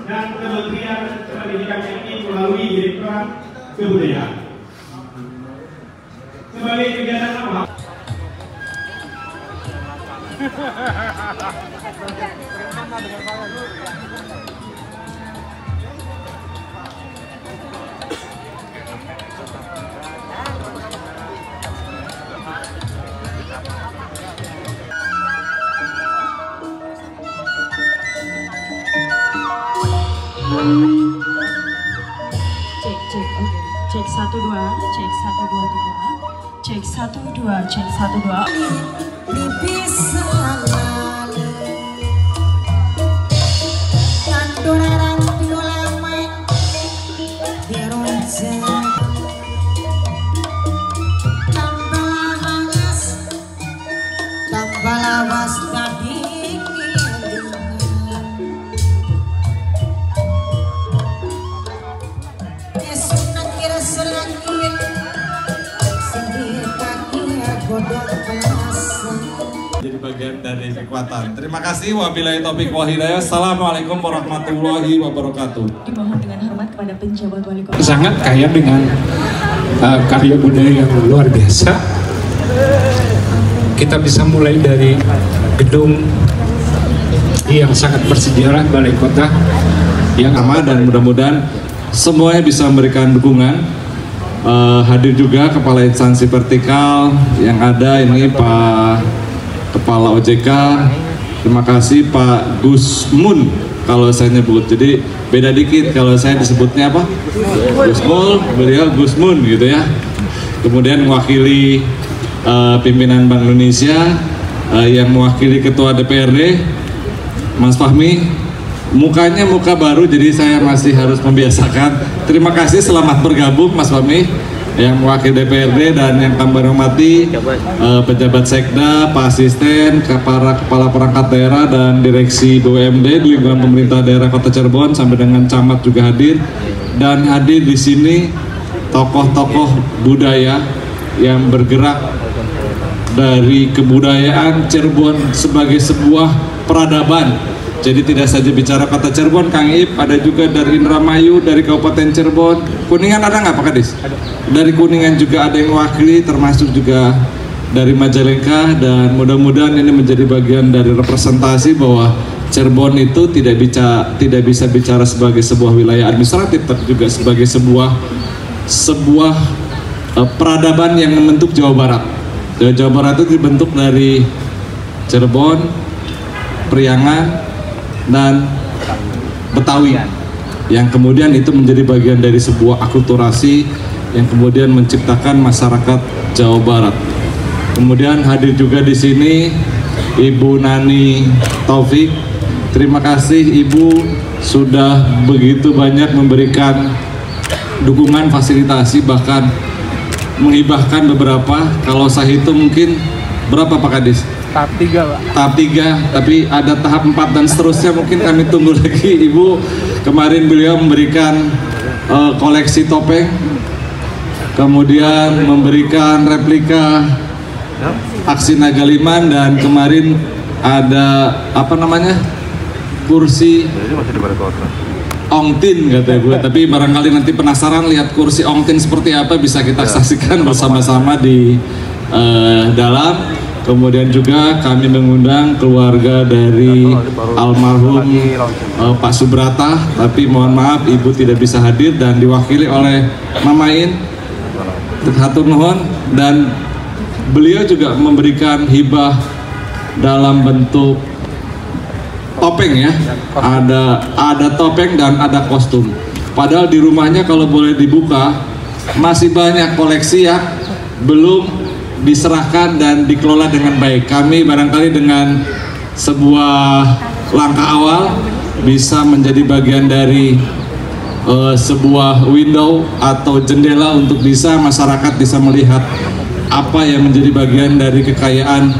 dan Kementerian Pendidikan ini melalui Direktorat Kebudayaan. Sebagai kegiatan apa? Cek 1 2, cek 1 2 3, cek 1 2, cek 1 2. Pipis selalu kandoran piolamai biroja tambah mangas tambah lawas tadi jadi bagian dari kekuatan. Terima kasih. Wabillahi taufik wal hidayah. Assalamualaikum warahmatullahi wabarakatuh. Dimohon dengan hormat kepada penjabat wali kota. Sangat kaya dengan karya budaya yang luar biasa. Kita bisa mulai dari gedung yang sangat bersejarah balai kota yang aman, dan mudah-mudahan semuanya bisa memberikan dukungan. Hadir juga kepala instansi vertikal yang ada ini, Pak Kepala OJK. Terima kasih Pak Gusmun kalau saya nyebut, jadi beda dikit kalau saya disebutnya apa? Gusmul, beliau Gusmun gitu ya. Kemudian mewakili pimpinan Bank Indonesia, yang mewakili Ketua DPRD Mas Fahmi. Mukanya muka baru, jadi saya masih harus membiasakan. Terima kasih, selamat bergabung Mas Fahmi yang mewakili DPRD, dan yang kami hormati pejabat Sekda, Pak Asisten, para kepala perangkat daerah dan direksi BUMD di lingkungan pemerintah daerah Kota Cirebon sampai dengan camat juga hadir, dan hadir di sini tokoh-tokoh budaya yang bergerak dari kebudayaan Cirebon sebagai sebuah peradaban. Jadi tidak saja bicara kota Cirebon, Kang Ip, ada juga dari Indramayu, dari Kabupaten Cirebon. Kuningan ada nggak Pak Kadis? Dari Kuningan juga ada yang mewakili, termasuk juga dari Majalengka, dan mudah-mudahan ini menjadi bagian dari representasi bahwa Cirebon itu tidak bisa bicara sebagai sebuah wilayah administratif, tapi juga sebagai sebuah peradaban yang membentuk Jawa Barat. Jawa Barat itu dibentuk dari Cirebon, Priangan, dan Betawi, yang kemudian itu menjadi bagian dari sebuah akulturasi yang kemudian menciptakan masyarakat Jawa Barat. Kemudian hadir juga di sini Ibu Nani Taufik. Terima kasih Ibu sudah begitu banyak memberikan dukungan, fasilitasi, bahkan menghibahkan beberapa. Kalau saya itu mungkin berapa Pak Kadis? tahap 3 Pak. Tahap 3, tapi ada tahap 4 dan seterusnya, mungkin kami tunggu lagi. Ibu, kemarin beliau memberikan koleksi topeng, kemudian memberikan replika aksi Nagaliman, dan kemarin ada apa namanya, kursi Ongtin katanya gue, tapi barangkali nanti penasaran lihat kursi Ongtin seperti apa, bisa kita saksikan bersama-sama di dalam. Kemudian juga kami mengundang keluarga dari almarhum Pak Subrata, tapi mohon maaf Ibu tidak bisa hadir, dan diwakili oleh Mamain hatur nuhun, dan beliau juga memberikan hibah dalam bentuk topeng ya. Ada topeng dan ada kostum. Padahal di rumahnya kalau boleh dibuka masih banyak koleksi yang belum diserahkan dan dikelola dengan baik. Kami barangkali dengan sebuah langkah awal bisa menjadi bagian dari sebuah window atau jendela untuk bisa masyarakat bisa melihat apa yang menjadi bagian dari kekayaan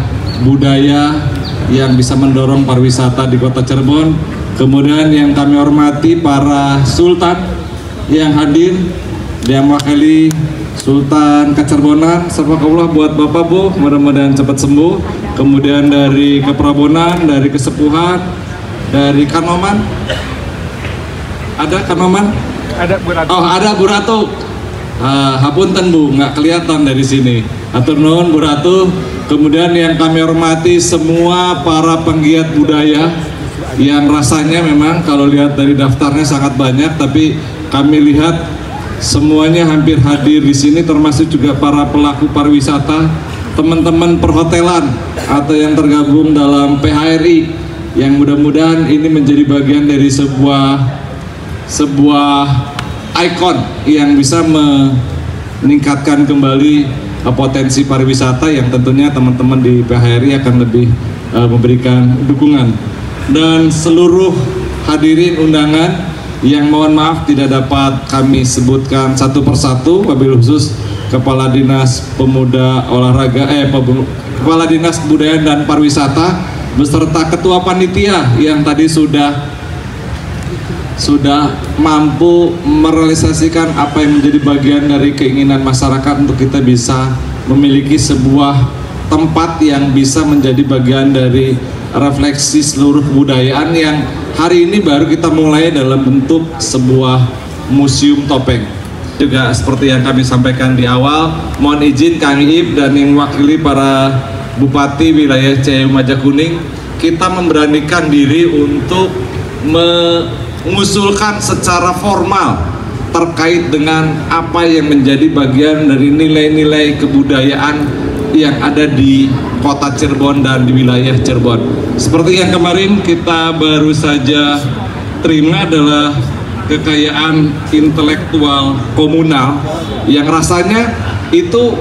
budaya yang bisa mendorong pariwisata di Kota Cirebon. Kemudian yang kami hormati para sultan yang hadir, yang mewakili Sultan Kacerbonan, Sarpakullah buat Bapak Bu, mudah-mudahan cepat sembuh. Kemudian dari Keprabonan, dari Kesepuhan, dari Kanoman, Ada Kang Maman? Ada Bu Ratu. Oh, ada Bu Ratu. Hapunten Bu, nggak kelihatan dari sini. Atur nuhun Bu Ratu. Kemudian yang kami hormati semua para penggiat budaya yang rasanya memang kalau lihat dari daftarnya sangat banyak, tapi kami lihat semuanya hampir hadir di sini, termasuk juga para pelaku pariwisata, teman-teman perhotelan atau yang tergabung dalam PHRI, yang mudah-mudahan ini menjadi bagian dari sebuah ikon yang bisa meningkatkan kembali potensi pariwisata yang tentunya teman-teman di PHRI akan lebih memberikan dukungan. Dan seluruh hadirin undangan yang mohon maaf tidak dapat kami sebutkan satu persatu, wabil khusus Kepala Dinas Pemuda Olahraga, Kepala Dinas Kebudayaan dan Pariwisata beserta Ketua Panitia yang tadi sudah mampu merealisasikan apa yang menjadi bagian dari keinginan masyarakat untuk kita bisa memiliki sebuah tempat yang bisa menjadi bagian dari refleksi seluruh kebudayaan yang hari ini baru kita mulai dalam bentuk sebuah museum topeng. Juga seperti yang kami sampaikan di awal, mohon izin Kang Iib dan yang mewakili para Bupati wilayah CIU Majakuning, kita memberanikan diri untuk mengusulkan secara formal terkait dengan apa yang menjadi bagian dari nilai-nilai kebudayaan yang ada di kota Cirebon dan di wilayah Cirebon. Seperti yang kemarin kita baru saja terima adalah kekayaan intelektual komunal yang rasanya itu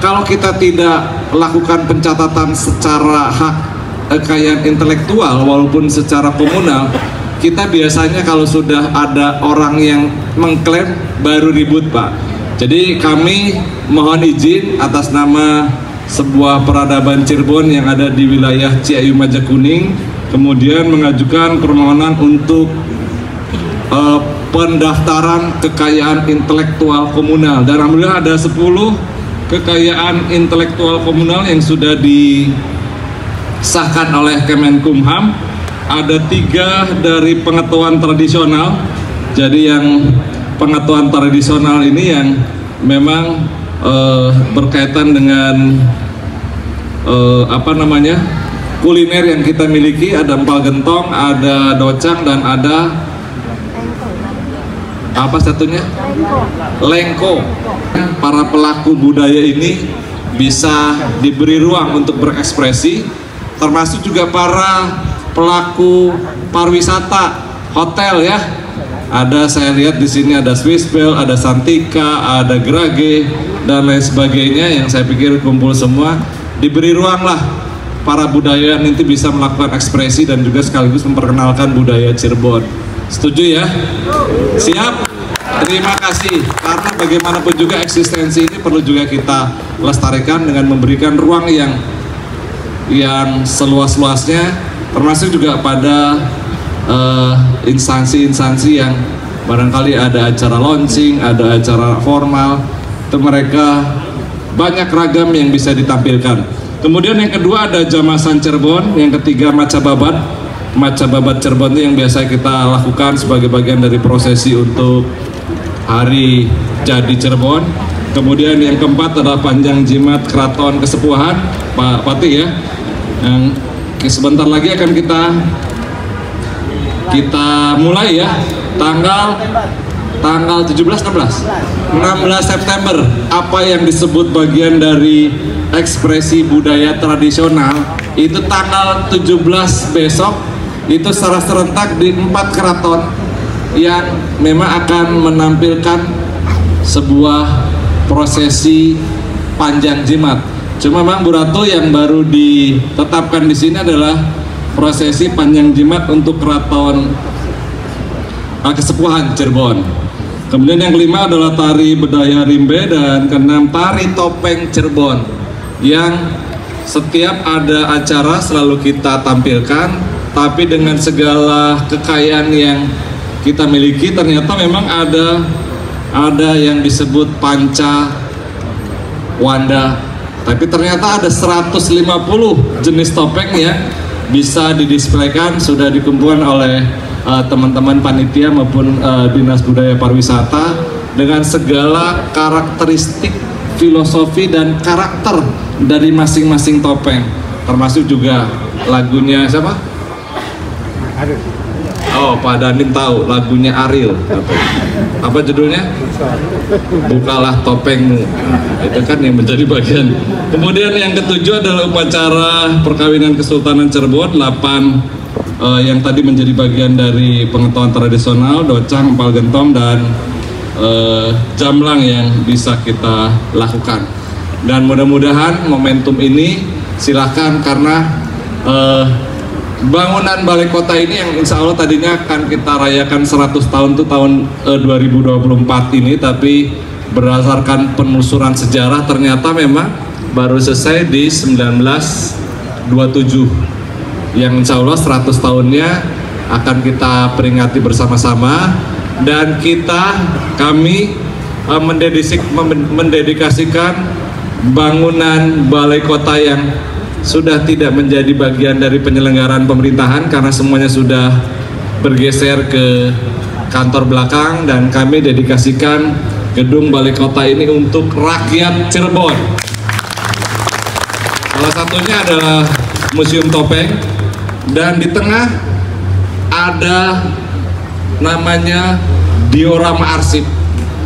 kalau kita tidak lakukan pencatatan secara hak kekayaan intelektual walaupun secara komunal, kita biasanya kalau sudah ada orang yang mengklaim baru ribut Pak. Jadi kami mohon izin atas nama sebuah peradaban Cirebon yang ada di wilayah CIU Majakuning, kemudian mengajukan permohonan untuk pendaftaran kekayaan intelektual komunal. Dan alhamdulillah ada 10 kekayaan intelektual komunal yang sudah disahkan oleh Kemenkumham. Ada 3 dari pengetahuan tradisional. Jadi yang pengetahuan tradisional ini yang memang berkaitan dengan kuliner yang kita miliki. Ada empal gentong, ada docang, dan ada apa satunya? Lengko. Para pelaku budaya ini bisa diberi ruang untuk berekspresi, termasuk juga para pelaku pariwisata, hotel ya. Ada, saya lihat di sini ada Swiss Bell, ada Santika, ada Grage dan lain sebagainya yang saya pikir kumpul semua. Diberi ruang lah para budaya nanti bisa melakukan ekspresi dan juga sekaligus memperkenalkan budaya Cirebon. Setuju ya? Siap? Terima kasih. Karena bagaimanapun juga eksistensi ini perlu juga kita lestarikan dengan memberikan ruang yang seluas-luasnya, termasuk juga pada instansi-instansi yang barangkali ada acara launching, ada acara formal, itu mereka banyak ragam yang bisa ditampilkan. Kemudian yang kedua ada Jamasan Cirebon, yang ketiga Maca Babat Cirebon itu yang biasa kita lakukan sebagai bagian dari prosesi untuk Hari Jadi Cirebon. Kemudian yang keempat adalah Panjang Jimat Keraton Kesepuhan Pak Pati ya, yang sebentar lagi akan kita mulai ya, tanggal 16 September. Apa yang disebut bagian dari ekspresi budaya tradisional itu tanggal 17 besok itu secara serentak di 4 keraton yang memang akan menampilkan sebuah prosesi panjang jimat. Cuma memang Bu Ratu yang baru ditetapkan di sini adalah prosesi panjang jimat untuk keraton Kesepuhan Cirebon. Kemudian yang kelima adalah tari bedaya rimbe, dan keenam tari topeng Cirebon yang setiap ada acara selalu kita tampilkan, tapi dengan segala kekayaan yang kita miliki ternyata memang ada yang disebut panca wanda, tapi ternyata ada 150 jenis topeng yang bisa didisplaykan, sudah dikumpulkan oleh teman-teman panitia maupun Dinas Budaya Pariwisata dengan segala karakteristik, filosofi dan karakter dari masing-masing topeng, termasuk juga lagunya siapa? Oh, Pak Danim tahu lagunya Ariel. Apa judulnya? Bukalah topengmu. Itu kan yang menjadi bagian. Kemudian yang ketujuh adalah upacara perkawinan Kesultanan Cirebon 8 yang tadi menjadi bagian dari pengetahuan tradisional, docang, empal gentong dan jamlang yang bisa kita lakukan. Dan mudah-mudahan momentum ini silakan karena bangunan Balai Kota ini yang insya Allah tadinya akan kita rayakan 100 tahun tuh tahun 2024 ini, tapi berdasarkan penelusuran sejarah ternyata memang baru selesai di 1927 yang insya Allah 100 tahunnya akan kita peringati bersama-sama. Dan kami mendedikasikan bangunan Balai Kota yang sudah tidak menjadi bagian dari penyelenggaraan pemerintahan karena semuanya sudah bergeser ke kantor belakang, dan kami dedikasikan gedung Balai Kota ini untuk rakyat Cirebon. Salah satunya adalah Museum Topeng, dan di tengah ada namanya diorama arsip,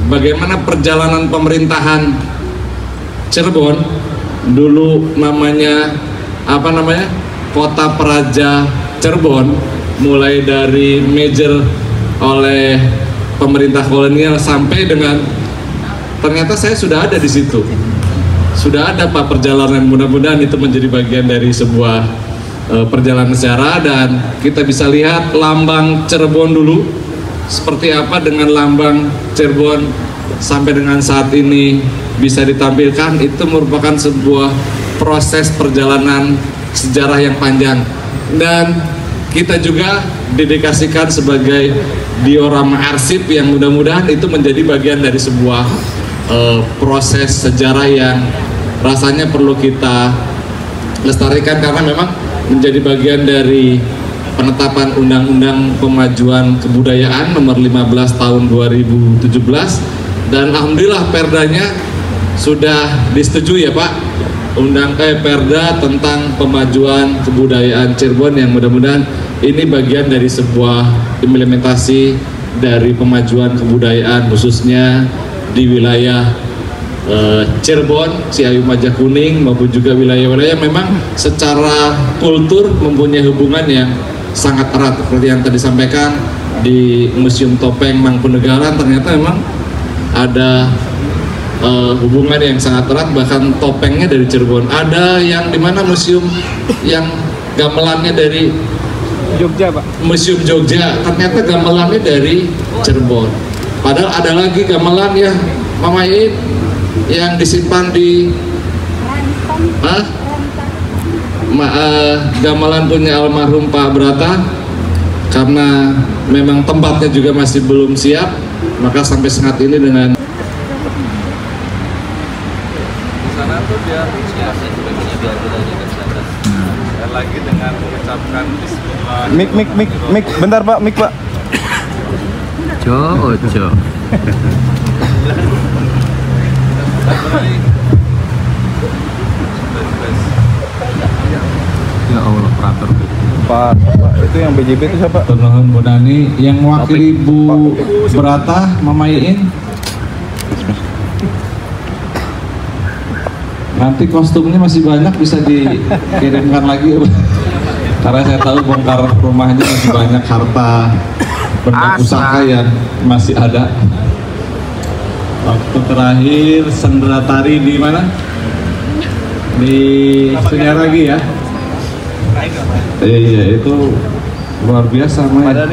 bagaimana perjalanan pemerintahan Cirebon dulu, namanya Kota Praja Cirebon, mulai dari major oleh pemerintah kolonial sampai dengan ternyata saya sudah ada di situ, sudah ada Pak perjalanan. Mudah-mudahan itu menjadi bagian dari sebuah perjalanan sejarah, dan kita bisa lihat lambang Cirebon dulu seperti apa dengan lambang Cirebon sampai dengan saat ini bisa ditampilkan. Itu merupakan sebuah proses perjalanan sejarah yang panjang, dan kita juga dedikasikan sebagai diorama arsip yang mudah-mudahan itu menjadi bagian dari sebuah proses sejarah yang rasanya perlu kita lestarikan karena memang menjadi bagian dari penetapan Undang-Undang Pemajuan Kebudayaan nomor 15 tahun 2017, dan alhamdulillah perdanya sudah disetujui ya Pak, Perda tentang pemajuan kebudayaan Cirebon, yang mudah-mudahan ini bagian dari sebuah implementasi dari pemajuan kebudayaan khususnya di wilayah Cirebon, Ciayu Majakuning maupun juga wilayah-wilayah memang secara kultur mempunyai hubungan yang sangat erat seperti yang tadi disampaikan di Museum Topeng Mangkunegaran. Ternyata memang ada hubungan yang sangat erat, bahkan topengnya dari Cirebon. Ada yang dimana museum yang gamelannya dari Jogja Pak. Museum Jogja, ternyata gamelannya dari Cirebon. Padahal ada lagi gamelan ya Mama Iin yang disimpan di gamelan punya almarhum Pak Brata, karena memang tempatnya juga masih belum siap, maka sampai saat ini dengan sana tuh biar lagi dengan mengucapkan bismillah. Mik, bentar Pak, mik Pak. Ojo. Ya Allah, operator. Pak, itu yang BJB itu siapa? Penuhun Bonani yang mewakili Bu Brata, Mama Iin. Nanti kostumnya masih banyak, bisa dikirimkan lagi karena saya tahu bongkar rumahnya masih banyak harta benda pusaka yang masih ada. Waktu terakhir sendera tari di mana? Di Sunyaragi ya? Iya, itu luar biasa Maya.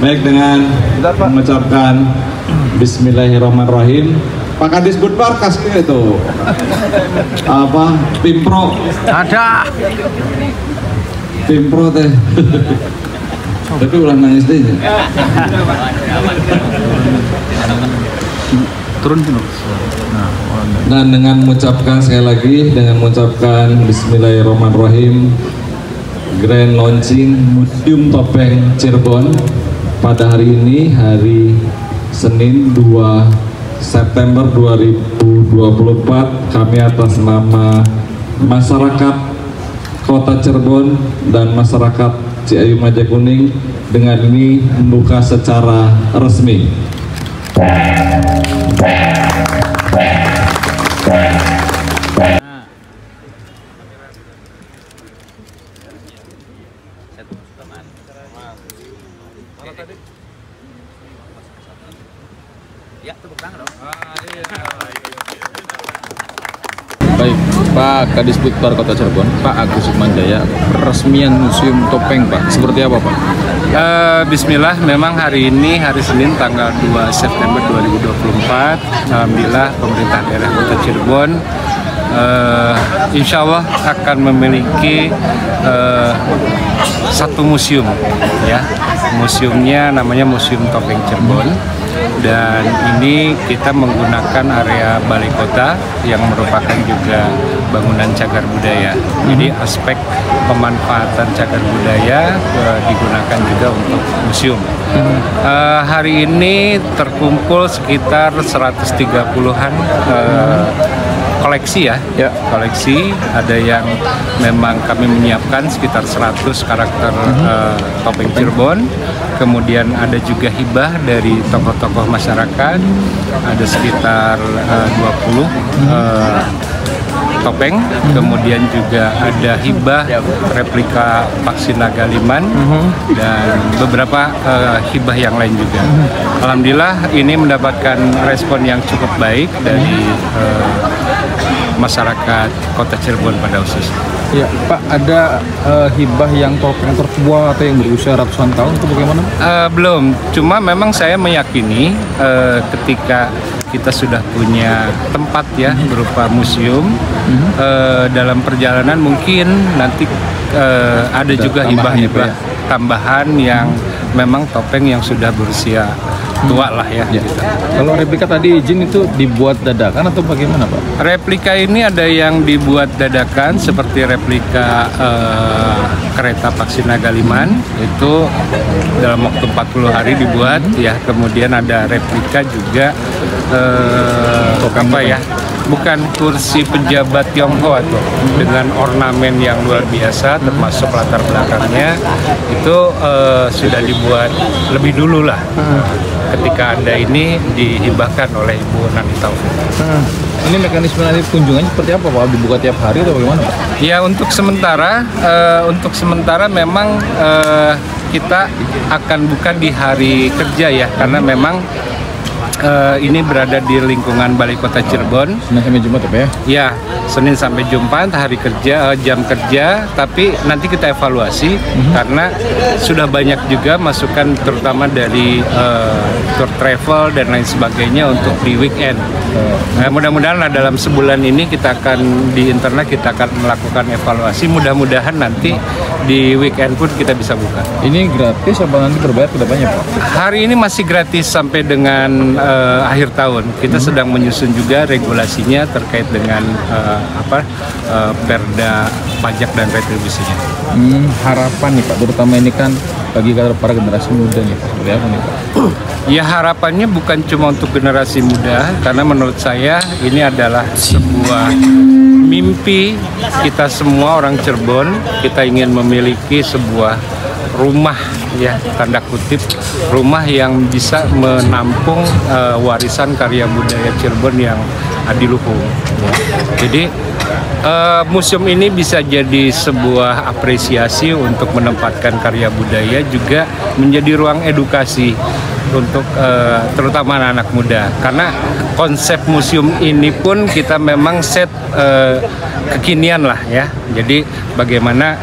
Baik, dengan mengucapkan Bismillahirrahmanirrahim. Pak Kadis Budpar kasih itu apa Pimpro Ada. Pimpro teh tapi ulah nangis deh Turun dulu. Nah, dengan mengucapkan sekali lagi dengan mengucapkan Bismillahirrahmanirrahim, grand launching Museum Topeng Cirebon pada hari ini, hari Senin 2 September 2024. Kami atas nama masyarakat Kota Cirebon dan masyarakat Ciayu Majakuning dengan ini membuka secara resmi. Baik, Pak Kadisbudpar Kota Cirebon, Pak Agus Sukmanjaya, peresmian Museum Topeng, Pak, seperti apa, Pak? Bismillah, memang hari ini hari Senin tanggal 2 September 2024, alhamdulillah pemerintah daerah Kota Cirebon insya Allah akan memiliki satu museum, ya. Museumnya namanya Museum Topeng Cirebon. Dan ini kita menggunakan area balai kota yang merupakan juga bangunan cagar budaya. Jadi aspek pemanfaatan cagar budaya digunakan juga untuk museum. Hari ini terkumpul sekitar 130-an koleksi, ya. Koleksi, ada yang memang kami menyiapkan sekitar 100 karakter topeng Cirebon. Kemudian ada juga hibah dari tokoh-tokoh masyarakat, ada sekitar 20 topeng. Kemudian juga ada hibah replika vaksin naga liman dan beberapa hibah yang lain juga. Alhamdulillah ini mendapatkan respon yang cukup baik dari masyarakat Kota Cirebon pada khususnya. Ya, Pak, ada hibah yang topeng tertua atau yang berusia ratusan tahun itu bagaimana? Belum, cuma memang saya meyakini ketika kita sudah punya tempat, ya, berupa museum, dalam perjalanan mungkin nanti ada juga hibah-hibah tambahan yang memang topeng yang sudah berusia tua lah, ya. Gitu. Kalau replika tadi izin itu dibuat dadakan atau bagaimana, Pak? Replika ini ada yang dibuat dadakan seperti replika kereta vaksin naga liman, itu dalam waktu 40 hari dibuat, ya. Kemudian ada replika juga bukan kursi pejabat Tionghoa tuh, dengan ornamen yang luar biasa, termasuk latar belakangnya itu sudah dibuat lebih dulu lah. Ketika Anda ini dihibahkan oleh Ibu Nani Taufik. Ini mekanisme nanti kunjungannya seperti apa, Pak? Dibuka tiap hari atau bagaimana, Pak? Ya, untuk sementara memang kita akan buka di hari kerja, ya, karena memang ini berada di lingkungan Balai Kota Cirebon. Senin sampai Jumat, Pak, ya? Ya, Senin sampai Jumat, hari kerja, jam kerja. Tapi nanti kita evaluasi karena sudah banyak juga masukan, terutama dari tour travel dan lain sebagainya untuk di weekend. Mudah-mudahan dalam sebulan ini kita akan di internal kita akan melakukan evaluasi. Mudah-mudahan nanti di weekend pun kita bisa buka. Ini gratis apa nanti berbayar ke depannya, Pak? Hari ini masih gratis sampai dengan akhir tahun. Kita sedang menyusun juga regulasinya terkait dengan perda pajak dan retribusinya. Harapan nih, Pak, terutama ini kan bagi para generasi muda nih, Pak, seperti apa nih, Pak? Ya, harapannya bukan cuma untuk generasi muda, karena menurut saya ini adalah sebuah mimpi kita semua orang Cirebon. Kita ingin memiliki sebuah rumah, ya, tanda kutip, rumah yang bisa menampung warisan karya budaya Cirebon yang adiluhung. Jadi museum ini bisa jadi sebuah apresiasi untuk menempatkan karya budaya, juga menjadi ruang edukasi untuk terutama anak-anak muda. Karena konsep museum ini pun kita memang set kekinian lah, ya. Jadi bagaimana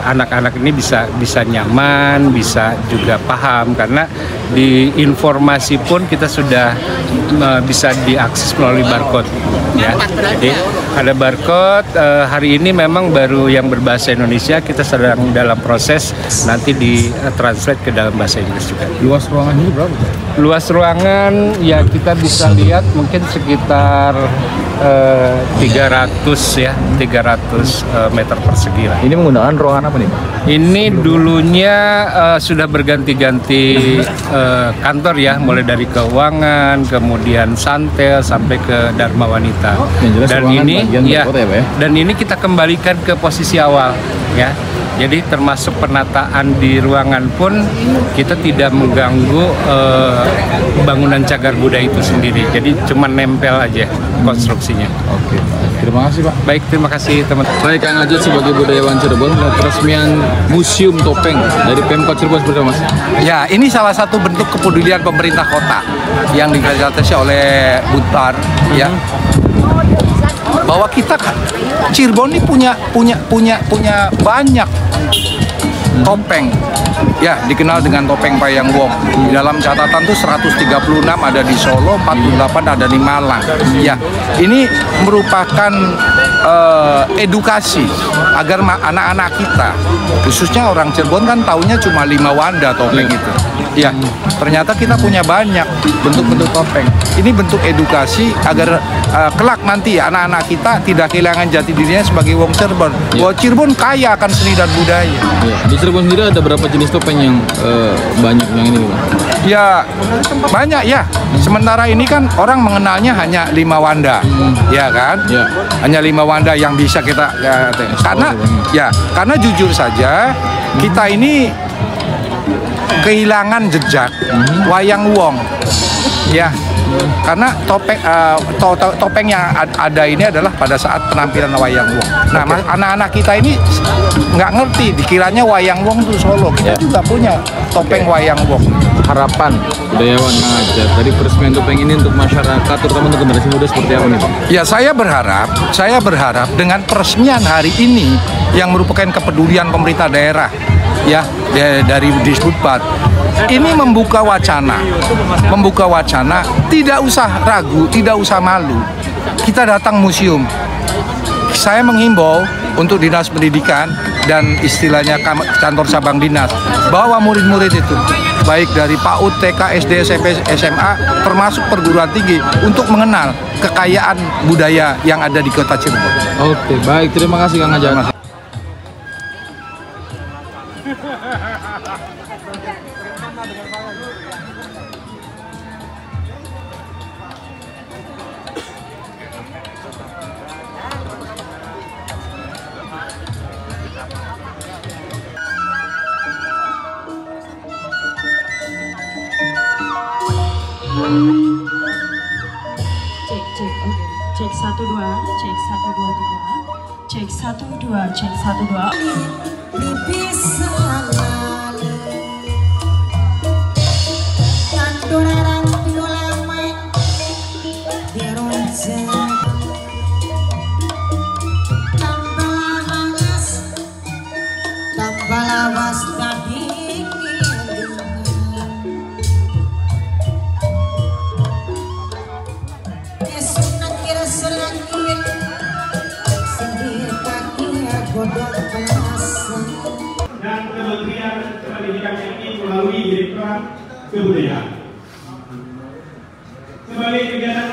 anak-anak ini bisa nyaman, bisa juga paham, karena di informasi pun kita sudah bisa diakses melalui barcode, ya. Jadi ada barcode. Hari ini memang baru yang berbahasa Indonesia, kita sedang dalam proses nanti di translate ke dalam bahasa Inggris juga. Luas ruangannya berapa, Pak? Luas ruangan ya kita bisa lihat mungkin sekitar 300 meter persegi lah. Ini menggunakan ruangan apa nih, Pak? Ini dulunya sudah berganti-ganti kantor ya, mulai dari keuangan, kemudian santel sampai ke Dharma Wanita. Dan ini ya, dan ini kita kembalikan ke posisi awal ya. Jadi termasuk penataan di ruangan pun kita tidak mengganggu bangunan cagar budaya itu sendiri. Jadi cuma nempel aja konstruksinya. Oke, terima kasih Pak. Baik, terima kasih teman-teman. Saya Kang Ajat sebagai budayawan Cirebon melihat peresmian Museum Topeng dari Pemkot Cirebon seperti apa, Mas? Ya, ini salah satu bentuk kepedulian pemerintah kota yang digagaskan oleh Budpar ya. Bahwa kita kan Cirebon ini punya banyak topeng ya, dikenal dengan topeng Payang Wong. Di dalam catatan tuh 136 ada di Solo, 48 ada di Malang. Ya, ini merupakan edukasi agar anak-anak kita, khususnya orang Cirebon kan taunya cuma 5 wanda topeng itu. Ya, ternyata kita punya banyak bentuk-bentuk topeng. Ini bentuk edukasi agar kelak nanti anak-anak kita tidak kehilangan jati dirinya sebagai wong Cirebon. Bahwa Cirebon kaya akan seni dan budaya. Ya. Di Cirebon sendiri ada berapa jenis topeng yang banyak yang ini, Pak? Ya, banyak ya. Sementara ini kan orang mengenalnya hanya 5 wanda, ya kan? Ya. Hanya 5 wanda yang bisa kita karena jujur saja kita ini kehilangan jejak wayang wong ya, karena topeng yang ada ini adalah pada saat penampilan wayang wong. Nah, anak-anak kita ini nggak ngerti, dikiranya wayang wong itu Solo. Kita juga punya topeng wayang wong. Harapan budayawan Kang Ajat dari peresmian topeng ini untuk masyarakat, terutama untuk generasi muda seperti apa nih, Pak? Ya, saya berharap dengan peresmian hari ini yang merupakan kepedulian pemerintah daerah ya dari Disbudpar ini membuka wacana, tidak usah ragu, tidak usah malu, kita datang museum. Saya menghimbau untuk dinas pendidikan dan istilahnya kantor cabang dinas, bahwa murid-murid itu baik dari PAUD, TK, SD, SMP, SMA termasuk perguruan tinggi untuk mengenal kekayaan budaya yang ada di kota Cirebon. Oke, baik, terima kasih Kang Ajat. Cek 1 2, cek 1 2 3, cek 1 2, cek 1 2. Pipis selalu Tanturarang pinulamay Dironsen Tambalawas Tambalawas tadi dan Kementerian Pendidikan ini melalui Direktorat Kebudayaan. Sebagai kegiatan